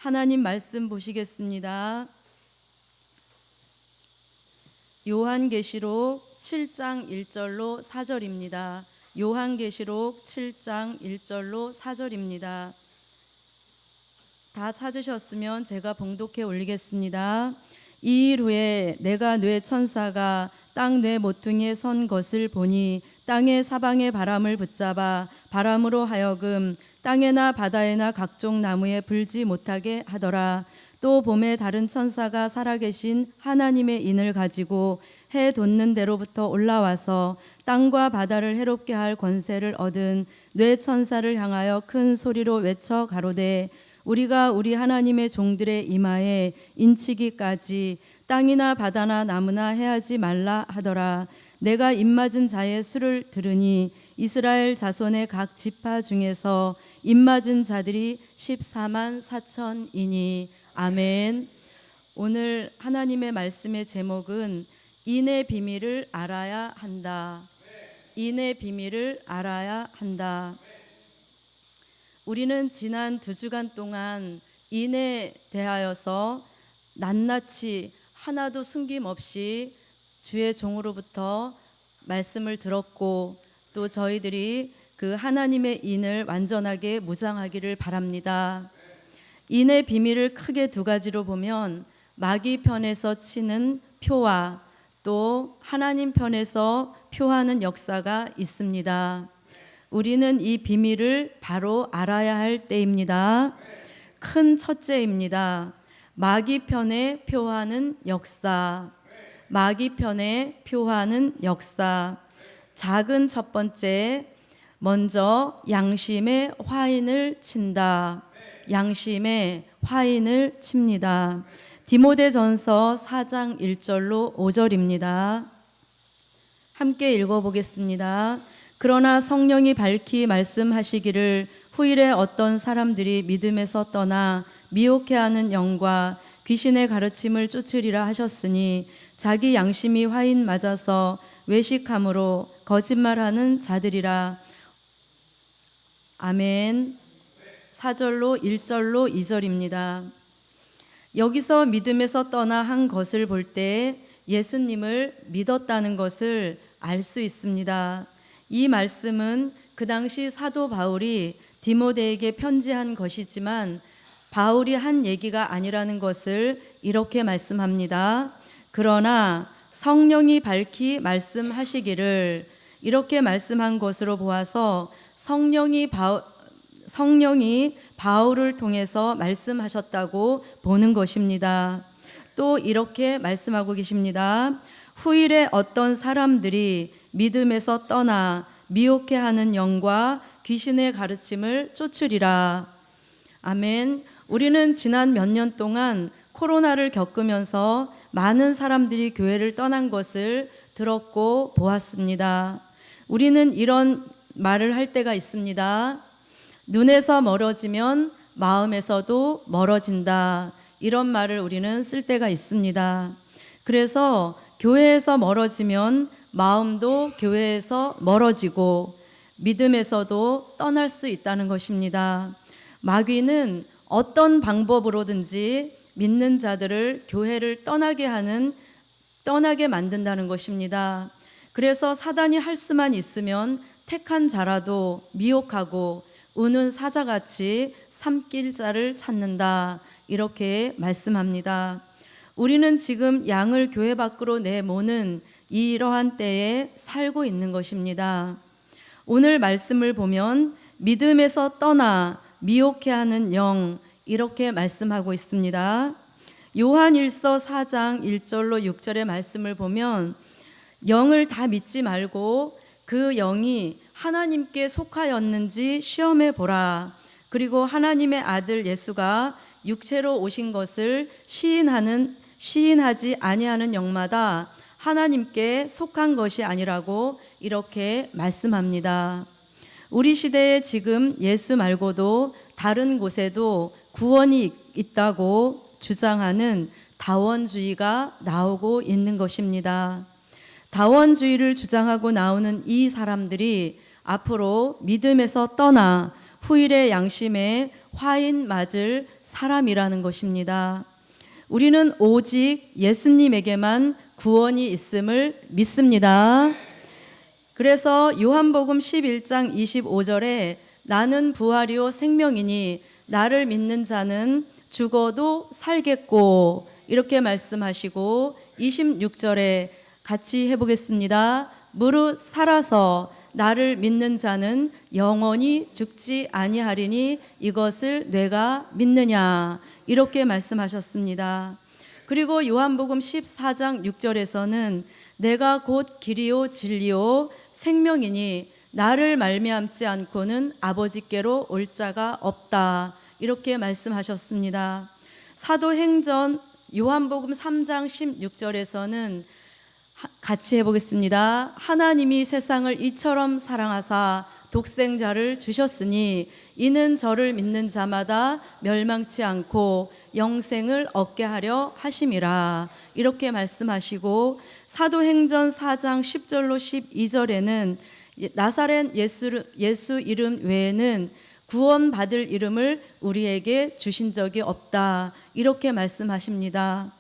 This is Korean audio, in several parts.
하나님 말씀 보시겠습니다. 요한계시록 7장 1절로 4절입니다. 요한계시록 7장 1절로 4절입니다. 다 찾으셨으면 제가 봉독해 올리겠습니다. 이 일 후에 내가 뇌 천사가 땅 뇌 모퉁이에 선 것을 보니 땅의 사방의 바람을 붙잡아 바람으로 하여금 땅에나 바다에나 각종 나무에 불지 못하게 하더라. 또 봄에 다른 천사가 살아계신 하나님의 인을 가지고 해 돋는 데로부터 올라와서 땅과 바다를 해롭게 할 권세를 얻은 뇌 천사를 향하여 큰 소리로 외쳐 가로되 우리가 우리 하나님의 종들의 이마에 인치기까지 땅이나 바다나 나무나 해하지 말라 하더라. 내가 입맞은 자의 수를 들으니 이스라엘 자손의 각 지파 중에서 입맞은 자들이 14만 4천이니 아멘. 오늘 하나님의 말씀의 제목은 인의 비밀을 알아야 한다. 인의 비밀을 알아야 한다. 우리는 지난 2주간 동안 인에 대하여서 낱낱이 하나도 숨김없이 주의 종으로부터 말씀을 들었고 또 저희들이 그 하나님의 인을 완전하게 무장하기를 바랍니다. 인의 비밀을 크게 2가지로 보면 마귀 편에서 치는 표와 또 하나님 편에서 표하는 역사가 있습니다. 우리는 이 비밀을 바로 알아야 할 때입니다. 큰 첫째입니다. 마귀 편에 표하는 역사. 마귀 편에 표하는 역사. 작은 첫 번째, 먼저 양심의 화인을 친다. 양심의 화인을 칩니다. 디모데전서 4장 1절로 5절입니다. 함께 읽어보겠습니다. 그러나 성령이 밝히 말씀하시기를 후일에 어떤 사람들이 믿음에서 떠나 미혹해하는 영과 귀신의 가르침을 쫓으리라 하셨으니 자기 양심이 화인 맞아서 외식함으로 거짓말하는 자들이라. 아멘. 4절로 1절로 2절입니다. 여기서 믿음에서 떠나 한 것을 볼 때 예수님을 믿었다는 것을 알 수 있습니다. 이 말씀은 그 당시 사도 바울이 디모데에게 편지한 것이지만 바울이 한 얘기가 아니라는 것을 이렇게 말씀합니다. 그러나 성령이 밝히 말씀하시기를, 이렇게 말씀한 것으로 보아서 성령이 바울을 통해서 말씀하셨다고 보는 것입니다. 또 이렇게 말씀하고 계십니다. 후일에 어떤 사람들이 믿음에서 떠나 미혹해하는 영과 귀신의 가르침을 쫓으리라. 아멘. 우리는 지난 몇 년 동안 코로나를 겪으면서 많은 사람들이 교회를 떠난 것을 들었고 보았습니다. 우리는 이런 말을 할 때가 있습니다. 눈에서 멀어지면 마음에서도 멀어진다. 이런 말을 우리는 쓸 때가 있습니다. 그래서 교회에서 멀어지면 마음도 교회에서 멀어지고 믿음에서도 떠날 수 있다는 것입니다. 마귀는 어떤 방법으로든지 믿는 자들을 교회를 떠나게 만든다는 것입니다. 그래서 사단이 할 수만 있으면 택한 자라도 미혹하고 우는 사자같이 삼킬 자를 찾는다. 이렇게 말씀합니다. 우리는 지금 양을 교회 밖으로 내모는 이러한 때에 살고 있는 것입니다. 오늘 말씀을 보면 믿음에서 떠나 미혹해하는 영, 이렇게 말씀하고 있습니다. 요한일서 4장 1절로 6절의 말씀을 보면 영을 다 믿지 말고 그 영이 하나님께 속하였는지 시험해 보라. 그리고 하나님의 아들 예수가 육체로 오신 것을 시인하지 아니하는 영마다 하나님께 속한 것이 아니라고 이렇게 말씀합니다. 우리 시대에 지금 예수 말고도 다른 곳에도 구원이 있다고 주장하는 다원주의가 나오고 있는 것입니다. 다원주의를 주장하고 나오는 이 사람들이 앞으로 믿음에서 떠나 후일의 양심에 화인 맞을 사람이라는 것입니다. 우리는 오직 예수님에게만 구원이 있음을 믿습니다. 그래서 요한복음 11장 25절에 나는 부활이요 생명이니 나를 믿는 자는 죽어도 살겠고 이렇게 말씀하시고 26절에 같이 해보겠습니다. 무릇 살아서 나를 믿는 자는 영원히 죽지 아니하리니 이것을 내가 믿느냐 이렇게 말씀하셨습니다. 그리고 요한복음 14장 6절에서는 내가 곧 길이요 진리요 생명이니 나를 말미암지 않고는 아버지께로 올 자가 없다 이렇게 말씀하셨습니다. 사도행전 요한복음 3장 16절에서는 같이 해보겠습니다. 하나님이 세상을 이처럼 사랑하사 독생자를 주셨으니 이는 저를 믿는 자마다 멸망치 않고 영생을 얻게 하려 하심이라 이렇게 말씀하시고 사도행전 4장 10절로 12절에는 나사렛 예수 이름 외에는 구원받을 이름을 우리에게 주신 적이 없다 이렇게 말씀하십니다.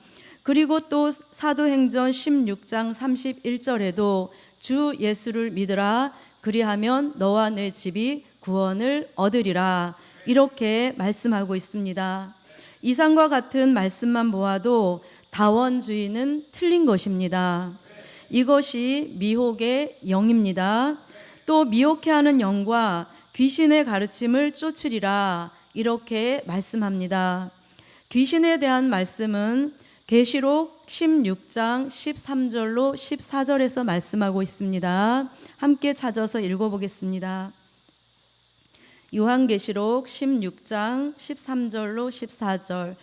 그리고 또 사도행전 16장 31절에도 주 예수를 믿으라 그리하면 너와 내 집이 구원을 얻으리라 이렇게 말씀하고 있습니다. 이상과 같은 말씀만 보아도 다원주의는 틀린 것입니다. 이것이 미혹의 영입니다. 또 미혹해하는 영과 귀신의 가르침을 쫓으리라 이렇게 말씀합니다. 귀신에 대한 말씀은 계시록 16장 13절로 14절에서 말씀하고 있습니다. 함께 찾아서 읽어보겠습니다. 요한계시록 16장 13절로 14절.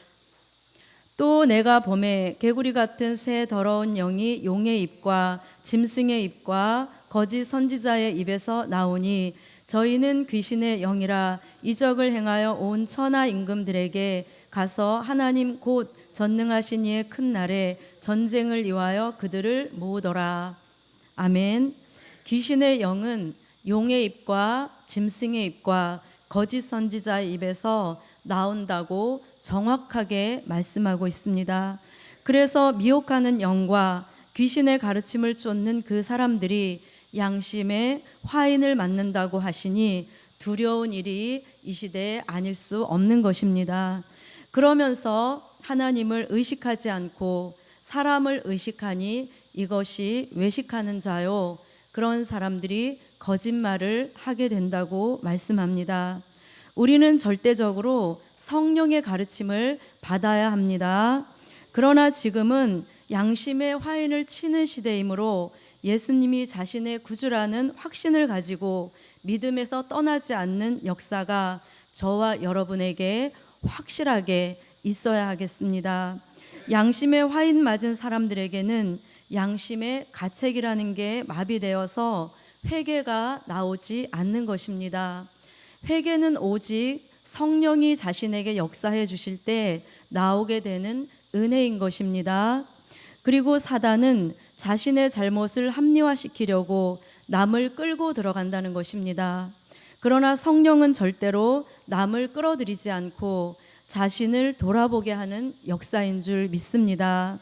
또 내가 보매 개구리 같은 새 더러운 영이 용의 입과 짐승의 입과 거짓 선지자의 입에서 나오니 저희는 귀신의 영이라 이적을 행하여 온 천하 임금들에게 가서 하나님 곧 전능하신 이의 큰 날에 전쟁을 이하여 그들을 모으더라. 아멘. 귀신의 영은 용의 입과 짐승의 입과 거짓 선지자의 입에서 나온다고 정확하게 말씀하고 있습니다. 그래서 미혹하는 영과 귀신의 가르침을 쫓는 그 사람들이 양심에 화인을 맞는다고 하시니 두려운 일이 이 시대에 아닐 수 없는 것입니다. 그러면서 하나님을 의식하지 않고 사람을 의식하니 이것이 외식하는 자요. 그런 사람들이 거짓말을 하게 된다고 말씀합니다. 우리는 절대적으로 성령의 가르침을 받아야 합니다. 그러나 지금은 양심의 화인을 치는 시대이므로 예수님이 자신의 구주라는 확신을 가지고 믿음에서 떠나지 않는 역사가 저와 여러분에게 확실하게 있어야 하겠습니다. 양심의 화인 맞은 사람들에게는 양심의 가책이라는 게 마비되어서 회개가 나오지 않는 것입니다. 회개는 오직 성령이 자신에게 역사해 주실 때 나오게 되는 은혜인 것입니다. 그리고 사단은 자신의 잘못을 합리화시키려고 남을 끌고 들어간다는 것입니다. 그러나 성령은 절대로 남을 끌어들이지 않고 자신을 돌아보게 하는 역사인 줄 믿습니다.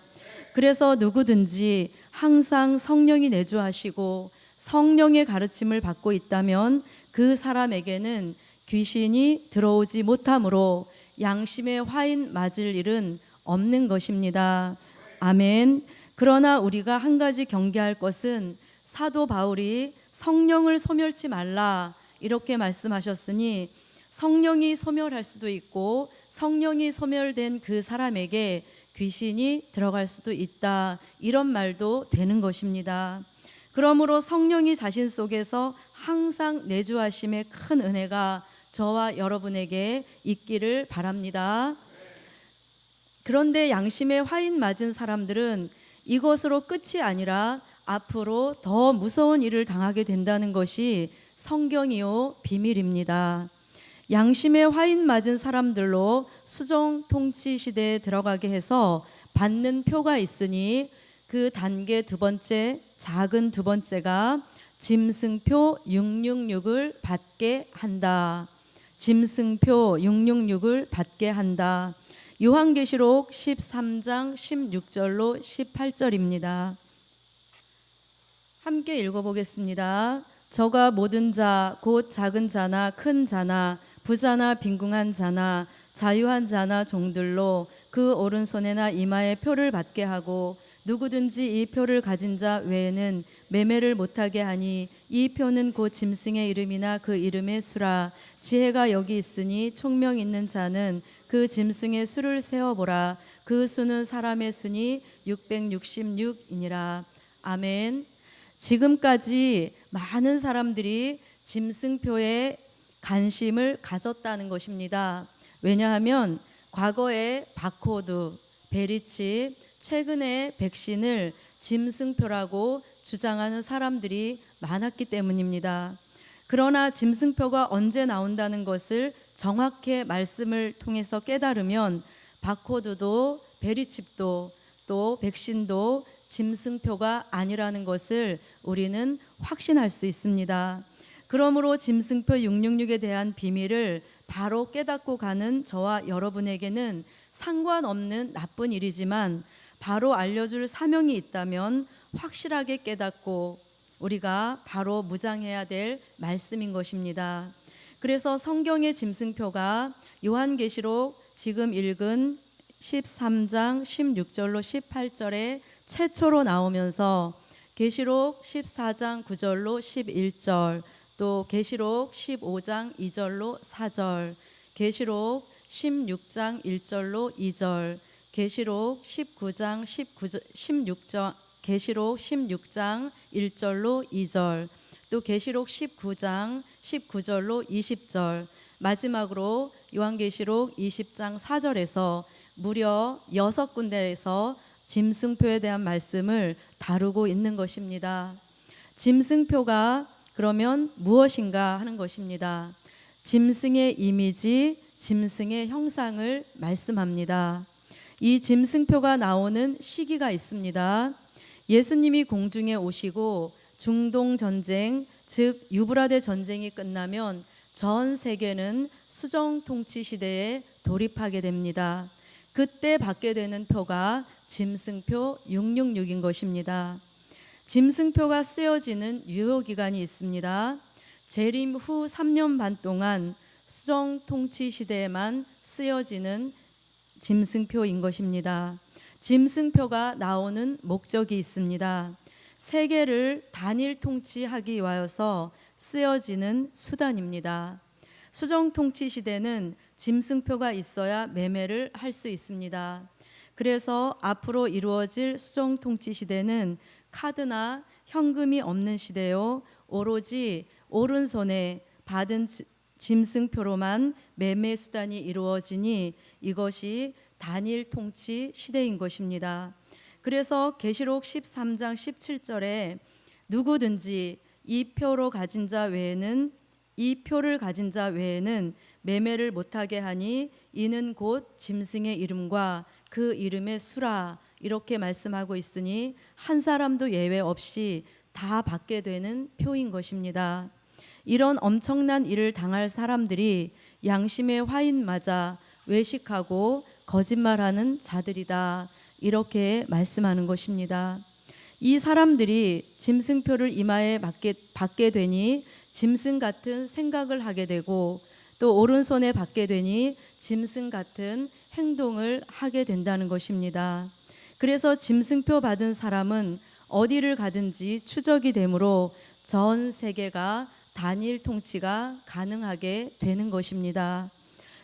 그래서 누구든지 항상 성령이 내주하시고 성령의 가르침을 받고 있다면 그 사람에게는 귀신이 들어오지 못하므로 양심의 화인 맞을 일은 없는 것입니다. 아멘. 그러나 우리가 한 가지 경계할 것은 사도 바울이 성령을 소멸치 말라 이렇게 말씀하셨으니 성령이 소멸할 수도 있고 성령이 소멸된 그 사람에게 귀신이 들어갈 수도 있다 이런 말도 되는 것입니다. 그러므로 성령이 자신 속에서 항상 내주하심의 큰 은혜가 저와 여러분에게 있기를 바랍니다. 그런데 양심의 화인 맞은 사람들은 이것으로 끝이 아니라 앞으로 더 무서운 일을 당하게 된다는 것이 성경이요 비밀입니다. 양심의 화인 맞은 사람들로 수종 통치 시대에 들어가게 해서 받는 표가 있으니 그 단계 두 번째, 작은 두 번째가 짐승표 666을 받게 한다. 짐승표 666을 받게 한다. 요한계시록 13장 16절로 18절입니다. 함께 읽어보겠습니다. 저가 모든 자 곧 작은 자나 큰 자나 부자나 빈궁한 자나 자유한 자나 종들로 그 오른손에나 이마에 표를 받게 하고 누구든지 이 표를 가진 자 외에는 매매를 못하게 하니 이 표는 곧 짐승의 이름이나 그 이름의 수라. 지혜가 여기 있으니 총명 있는 자는 그 짐승의 수를 세어보라. 그 수는 사람의 수니 666이니라. 아멘. 지금까지 많은 사람들이 짐승표에 관심을 가졌다는 것입니다. 왜냐하면 과거에 바코드, 베리칩, 최근에 백신을 짐승표라고 주장하는 사람들이 많았기 때문입니다. 그러나 짐승표가 언제 나온다는 것을 정확히 말씀을 통해서 깨달으면 바코드도 베리칩도 또 백신도 짐승표가 아니라는 것을 우리는 확신할 수 있습니다. 그러므로 짐승표 666에 대한 비밀을 바로 깨닫고 가는 저와 여러분에게는 상관없는 나쁜 일이지만 바로 알려줄 사명이 있다면 확실하게 깨닫고 우리가 바로 무장해야 될 말씀인 것입니다. 그래서 성경의 짐승표가 요한계시록 지금 읽은 13장 16절로 18절에 최초로 나오면서 계시록 14장 9절로 11절, 또 계시록 15장 2절로 4절, 계시록 16장 1절로 2절, 계시록 19장 16절, 계시록 16장 1절로 2절, 또 계시록 19장 19절로 20절, 마지막으로 요한계시록 20장 4절에서 무려 6군데에서 짐승표에 대한 말씀을 다루고 있는 것입니다. 짐승표가 그러면 무엇인가 하는 것입니다. 짐승의 이미지, 짐승의 형상을 말씀합니다. 이 짐승표가 나오는 시기가 있습니다. 예수님이 공중에 오시고 중동 전쟁, 즉 유브라데 전쟁이 끝나면 전 세계는 수정 통치 시대에 돌입하게 됩니다. 그때 받게 되는 표가 짐승표 666인 것입니다. 짐승표가 쓰여지는 유효기간이 있습니다. 재림 후 3년 반 동안 수정 통치 시대에만 쓰여지는 짐승표인 것입니다. 짐승표가 나오는 목적이 있습니다. 세계를 단일 통치하기 위하여서 쓰여지는 수단입니다. 수정 통치 시대는 짐승표가 있어야 매매를 할 수 있습니다. 그래서 앞으로 이루어질 수정 통치 시대는 카드나 현금이 없는 시대요, 오로지 오른손에 받은 짐승표로만 매매 수단이 이루어지니 이것이 단일 통치 시대인 것입니다. 그래서 계시록 13장 17절에 누구든지 이 표를 가진 자 외에는 매매를 못하게 하니 이는 곧 짐승의 이름과 그 이름의 수라, 이렇게 말씀하고 있으니 한 사람도 예외 없이 다 받게 되는 표인 것입니다. 이런 엄청난 일을 당할 사람들이 양심의 화인 맞아 외식하고 거짓말하는 자들이다, 이렇게 말씀하는 것입니다. 이 사람들이 짐승표를 이마에 받게 되니 짐승 같은 생각을 하게 되고 또 오른손에 받게 되니 짐승 같은 행동을 하게 된다는 것입니다. 그래서 짐승표 받은 사람은 어디를 가든지 추적이 되므로 전 세계가 단일 통치가 가능하게 되는 것입니다.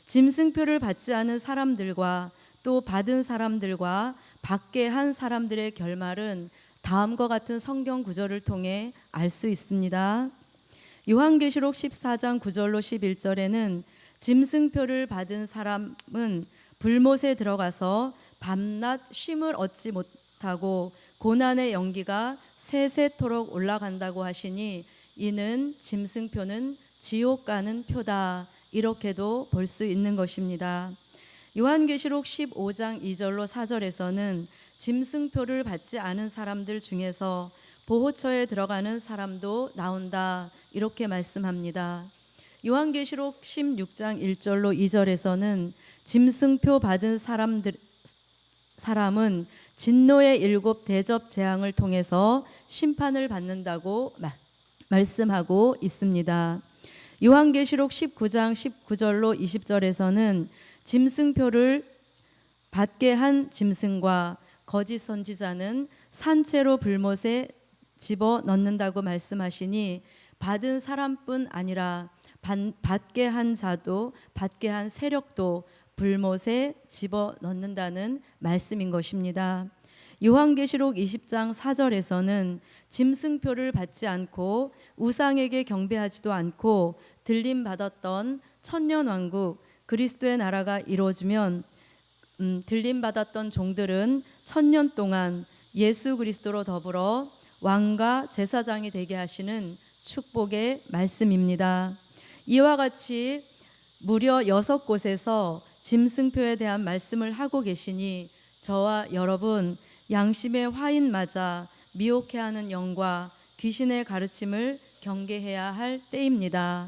짐승표를 받지 않은 사람들과 또 받은 사람들과 받게 한 사람들의 결말은 다음과 같은 성경 구절을 통해 알 수 있습니다. 요한계시록 14장 9절로 11절에는 짐승표를 받은 사람은 불못에 들어가서 밤낮 쉼을 얻지 못하고 고난의 연기가 세세토록 올라간다고 하시니 이는 짐승표는 지옥 가는 표다, 이렇게도 볼 수 있는 것입니다. 요한계시록 15장 2절로 4절에서는 짐승표를 받지 않은 사람들 중에서 보호처에 들어가는 사람도 나온다, 이렇게 말씀합니다. 요한계시록 16장 1절로 2절에서는 짐승표 받은 사람은 진노의 7 대접 재앙을 통해서 심판을 받는다고 말씀하고 있습니다. 요한계시록 19장 19절로 20절에서는 짐승표를 받게 한 짐승과 거짓 선지자는 산채로 불못에 집어 넣는다고 말씀하시니 받은 사람뿐 아니라 받게 한 자도 받게 한 세력도 불못에 집어 넣는다는 말씀인 것입니다. 요한계시록 20장 4절에서는 짐승표를 받지 않고 우상에게 경배하지도 않고 들림받았던 천년왕국 그리스도의 나라가 이루어지면 들림받았던 종들은 천년 동안 예수 그리스도로 더불어 왕과 제사장이 되게 하시는 축복의 말씀입니다. 이와 같이 무려 6곳에서 짐승표에 대한 말씀을 하고 계시니 저와 여러분 양심의 화인 맞아 미혹해하는 영과 귀신의 가르침을 경계해야 할 때입니다.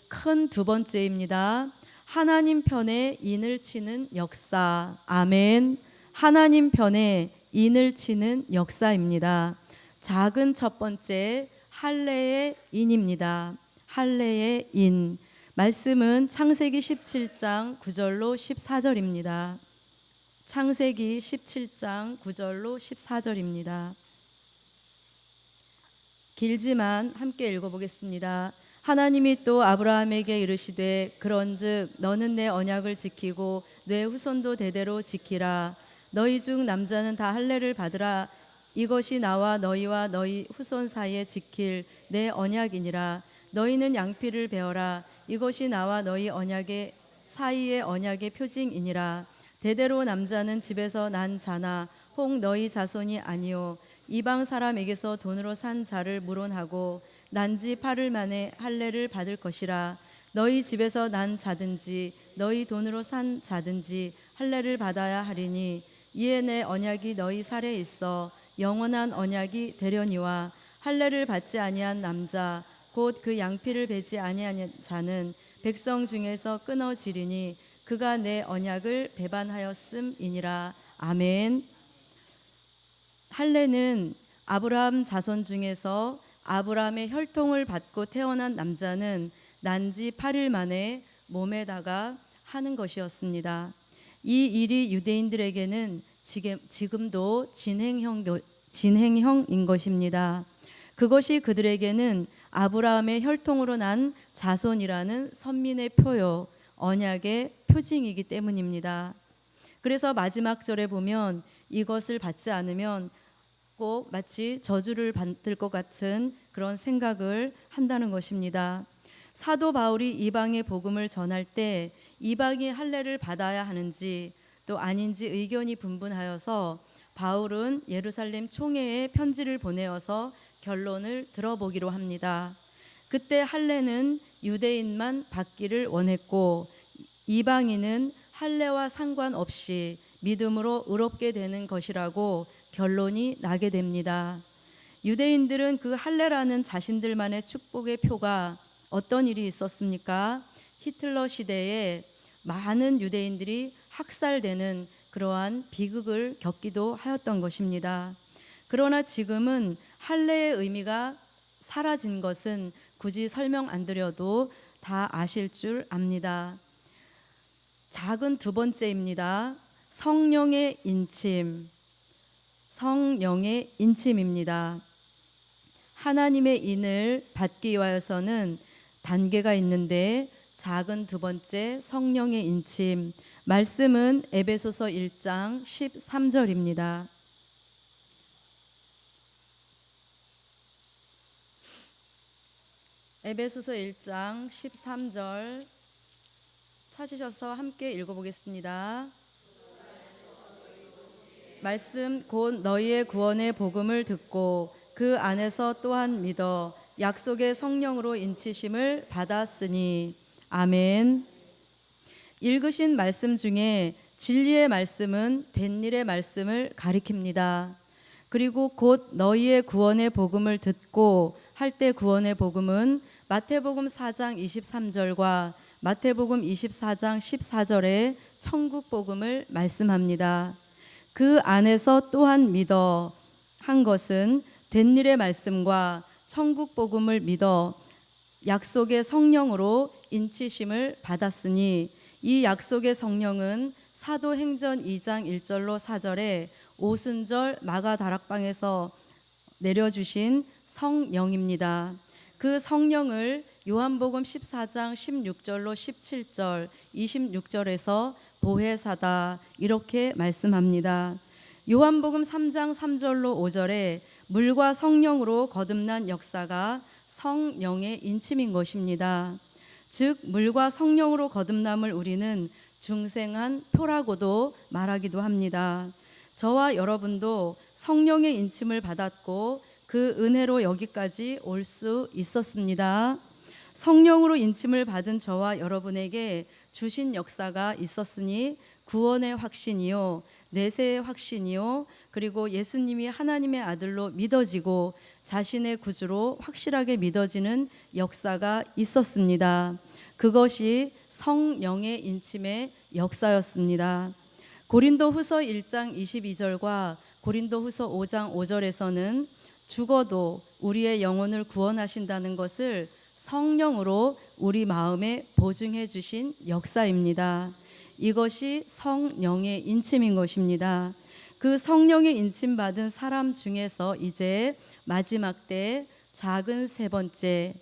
큰 두 번째입니다. 하나님 편에 인을 치는 역사. 아멘. 하나님 편에 인을 치는 역사입니다. 작은 첫 번째 할례의 인입니다. 할례의 인. 말씀은 창세기 17장 9절로 14절입니다. 창세기 17장 9절로 14절입니다. 길지만 함께 읽어보겠습니다. 하나님이 또 아브라함에게 이르시되 그런즉 너는 내 언약을 지키고 내 후손도 대대로 지키라. 너희 중 남자는 다 할례를 받으라. 이것이 나와 너희와 너희 후손 사이에 지킬 내 언약이니라. 너희는 양피를 베어라. 이것이 나와 너희 언약의 사이의 언약의 표징이니라. 대대로 남자는 집에서 난 자나 혹 너희 자손이 아니요 이방 사람에게서 돈으로 산 자를 물론하고 난지 8일 만에 할례를 받을 것이라. 너희 집에서 난 자든지 너희 돈으로 산 자든지 할례를 받아야 하리니 이에 내 언약이 너희 살에 있어 영원한 언약이 되려니와 할례를 받지 아니한 남자 곧 그 양피를 베지 아니한 자는 백성 중에서 끊어지리니 그가 내 언약을 배반하였음이니라. 아멘. 할례는 아브라함 자손 중에서 아브라함의 혈통을 받고 태어난 남자는 난지 8일 만에 몸에다가 하는 것이었습니다. 이 일이 유대인들에게는 지금도 진행형인 것입니다. 그것이 그들에게는 아브라함의 혈통으로 난 자손이라는 선민의 표요, 언약의 표징이기 때문입니다. 그래서 마지막 절에 보면 이것을 받지 않으면 꼭 마치 저주를 받을 것 같은 그런 생각을 한다는 것입니다. 사도 바울이 이방의 복음을 전할 때 이방이 할례를 받아야 하는지 또 아닌지 의견이 분분하여서 바울은 예루살렘 총회에 편지를 보내어서 결론을 들어보기로 합니다. 그때 할례는 유대인만 받기를 원했고 이방인은 할례와 상관없이 믿음으로 의롭게 되는 것이라고 결론이 나게 됩니다. 유대인들은 그 할례라는 자신들만의 축복의 표가 어떤 일이 있었습니까? 히틀러 시대에 많은 유대인들이 학살되는 그러한 비극을 겪기도 하였던 것입니다. 그러나 지금은 할례의 의미가 사라진 것은 굳이 설명 안 드려도 다 아실 줄 압니다. 작은 두 번째입니다. 성령의 인침. 성령의 인침입니다. 하나님의 인을 받기 위하여서는 단계가 있는데 작은 두 번째 성령의 인침. 말씀은 에베소서 1장 13절입니다. 에베소서 1장 13절 찾으셔서 함께 읽어보겠습니다. 말씀 곧 너희의 구원의 복음을 듣고 그 안에서 또한 믿어 약속의 성령으로 인치심을 받았으니. 아멘. 읽으신 말씀 중에 진리의 말씀은 된 일의 말씀을 가리킵니다. 그리고 곧 너희의 구원의 복음을 듣고 할 때 구원의 복음은 마태복음 4장 23절과 마태복음 24장 14절에 천국 복음을 말씀합니다. 그 안에서 또한 믿어 한 것은 된 일의 말씀과 천국 복음을 믿어 약속의 성령으로 인치심을 받았으니 이 약속의 성령은 사도행전 2장 1절로 4절에 오순절 마가다락방에서 내려주신 성령입니다. 그 성령을 요한복음 14장 16절로 17절, 26절에서 보혜사다 이렇게 말씀합니다. 요한복음 3장 3절로 5절에 물과 성령으로 거듭난 역사가 성령의 인침인 것입니다. 즉 물과 성령으로 거듭남을 우리는 중생한 표라고도 말하기도 합니다. 저와 여러분도 성령의 인침을 받았고 그 은혜로 여기까지 올 수 있었습니다. 성령으로 인침을 받은 저와 여러분에게 주신 역사가 있었으니 구원의 확신이요, 내세의 확신이요, 그리고 예수님이 하나님의 아들로 믿어지고 자신의 구주로 확실하게 믿어지는 역사가 있었습니다. 그것이 성령의 인침의 역사였습니다. 고린도후서 1장 22절과 고린도후서 5장 5절에서는 죽어도 우리의 영혼을 구원하신다는 것을 성령으로 우리 마음에 보증해 주신 역사입니다. 이것이 성령의 인침인 것입니다. 그 성령의 인침받은 사람 중에서 이제 마지막 때 작은 세 번째,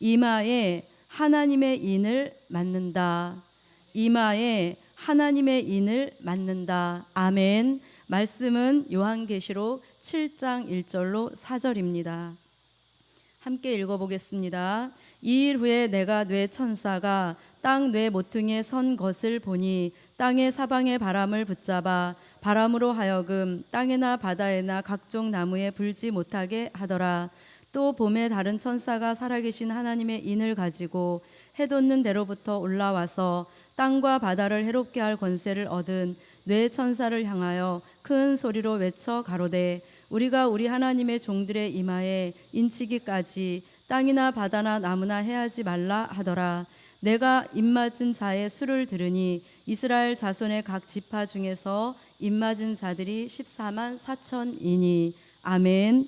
이마에 하나님의 인을 맞는다. 이마에 하나님의 인을 맞는다. 아멘. 말씀은 요한계시록 7장 1절로 4절입니다. 함께 읽어보겠습니다. 이 일 후에 내가 뇌 천사가 땅 뇌 모퉁이에 선 것을 보니 땅의 사방의 바람을 붙잡아 바람으로 하여금 땅에나 바다에나 각종 나무에 불지 못하게 하더라. 또 봄에 다른 천사가 살아계신 하나님의 인을 가지고 해 돋는 데로부터 올라와서 땅과 바다를 해롭게 할 권세를 얻은 뇌 천사를 향하여 큰 소리로 외쳐 가로되 우리가 우리 하나님의 종들의 이마에 인치기까지 땅이나 바다나 나무나 해하지 말라 하더라. 내가 입맞은 자의 수를 들으니 이스라엘 자손의 각 지파 중에서 입맞은 자들이 14만 4천이니. 아멘.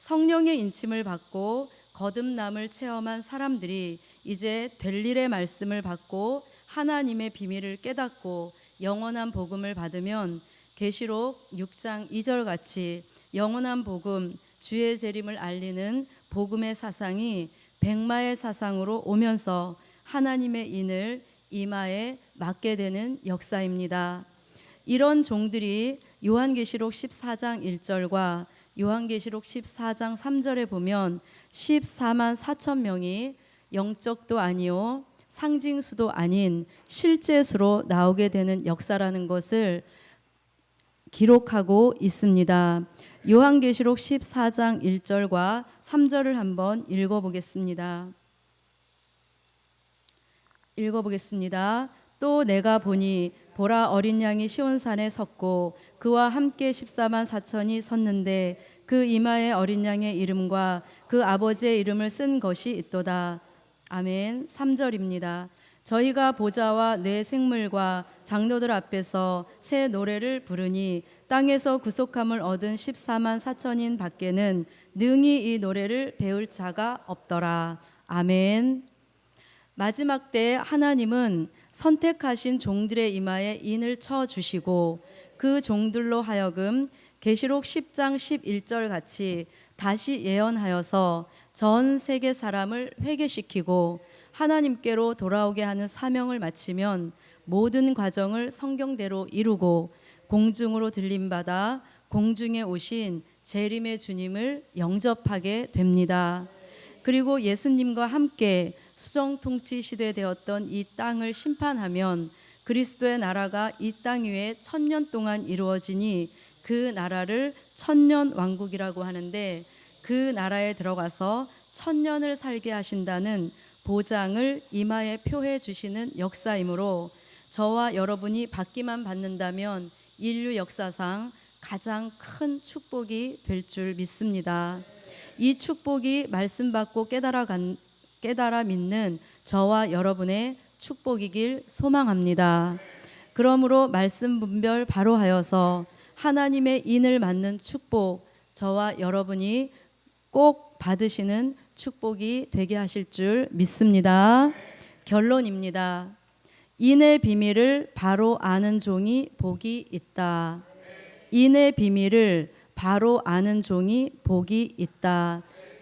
성령의 인침을 받고 거듭남을 체험한 사람들이 이제 될 일의 말씀을 받고 하나님의 비밀을 깨닫고 영원한 복음을 받으면 계시록 6장 2절 같이 영원한 복음, 주의 재림을 알리는 복음의 사상이 백마의 사상으로 오면서 하나님의 인을 이마에 맞게 되는 역사입니다. 이런 종들이 요한계시록 14장 1절과 요한계시록 14장 3절에 보면 14만 4천 명이 영적도 아니요 상징수도 아닌 실제 수로 나오게 되는 역사라는 것을 기록하고 있습니다. 요한계시록 14장 1절과 3절을 한번 읽어보겠습니다. 또 내가 보니 보라 어린 양이 시온산에 섰고 그와 함께 14만 4천이 섰는데 그 이마에 어린 양의 이름과 그 아버지의 이름을 쓴 것이 있도다. 아멘. 3절입니다. 저희가 보좌와 내 생물과 장로들 앞에서 새 노래를 부르니 땅에서 구속함을 얻은 14만 4천인 밖에는 능히 이 노래를 배울 자가 없더라. 아멘. 마지막 때 하나님은 선택하신 종들의 이마에 인을 쳐주시고 그 종들로 하여금 계시록 10장 11절 같이 다시 예언하여서 전 세계 사람을 회개시키고 하나님께로 돌아오게 하는 사명을 마치면 모든 과정을 성경대로 이루고 공중으로 들림받아 공중에 오신 재림의 주님을 영접하게 됩니다. 그리고 예수님과 함께 수정통치 시대 되었던 이 땅을 심판하면 그리스도의 나라가 이 땅 위에 1000년 동안 이루어지니 그 나라를 천년왕국이라고 하는데 그 나라에 들어가서 1000년을 살게 하신다는 보장을 이마에 표해 주시는 역사이므로 저와 여러분이 받기만 받는다면 인류 역사상 가장 큰 축복이 될 줄 믿습니다. 이 축복이 말씀 받고 깨달아 믿는 저와 여러분의 축복이길 소망합니다. 그러므로 말씀 분별 바로 하여서 하나님의 인을 맞는 축복, 저와 여러분이 꼭 받으시는 축복이 되게 하실 줄 믿습니다. 결론입니다. 인의 비밀을 바로 아는 종이 복이 있다. 인의 비밀을 바로 아는 종이 복이 있다.